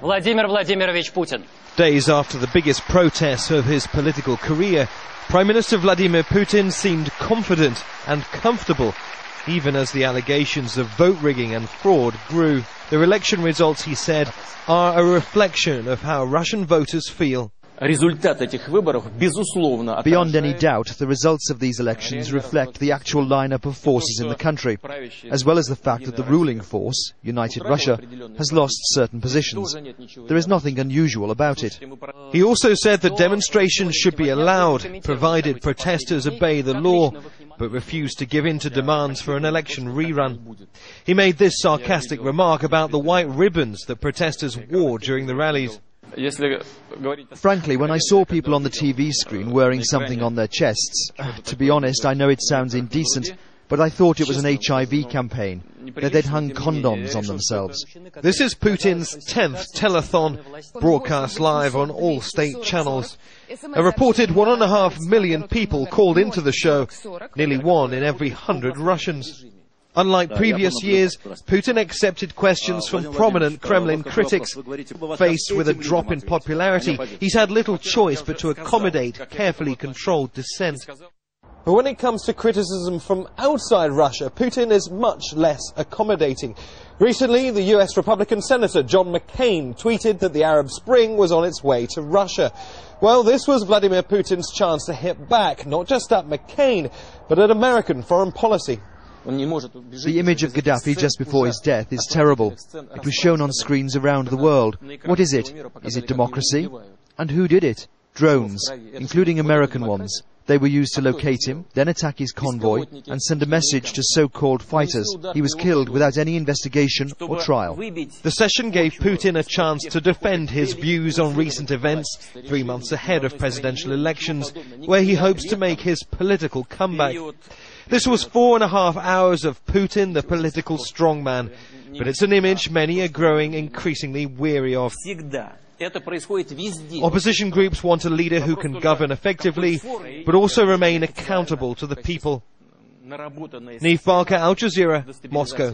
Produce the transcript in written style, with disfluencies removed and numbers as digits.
Vladimir Vladimirovich Putin. Days after the biggest protests of his political career, Prime Minister Vladimir Putin seemed confident and comfortable, even as the allegations of vote rigging and fraud grew. Their election results, he said, are a reflection of how Russian voters feel. Beyond any doubt, the results of these elections reflect the actual lineup of forces in the country, as well as the fact that the ruling force, United Russia, has lost certain positions. There is nothing unusual about it. He also said that demonstrations should be allowed, provided protesters obey the law, but refused to give in to demands for an election rerun. He made this sarcastic remark about the white ribbons that protesters wore during the rallies. Frankly, when I saw people on the TV screen wearing something on their chests, to be honest, I know it sounds indecent, but I thought it was an HIV campaign, that they'd hung condoms on themselves. This is Putin's 10th telethon, broadcast live on all state channels. A reported 1.5 million people called into the show, nearly 1 in every 100 Russians. Unlike previous years, Putin accepted questions from prominent Kremlin critics. Faced with a drop in popularity, he's had little choice but to accommodate carefully controlled dissent. But when it comes to criticism from outside Russia, Putin is much less accommodating. Recently, the US Republican Senator John McCain tweeted that the Arab Spring was on its way to Russia. Well, this was Vladimir Putin's chance to hit back, not just at McCain, but at American foreign policy. The image of Gaddafi just before his death is terrible. It was shown on screens around the world. What is it? Is it democracy? And who did it? Drones, including American ones. They were used to locate him, then attack his convoy, and send a message to so-called fighters. He was killed without any investigation or trial. The session gave Putin a chance to defend his views on recent events 3 months ahead of presidential elections, where he hopes to make his political comeback. This was 4.5 hours of Putin, the political strongman, but it's an image many are growing increasingly weary of. Opposition groups want a leader who can govern effectively, but also remain accountable to the people. Neve Barker, Al Jazeera, Moscow.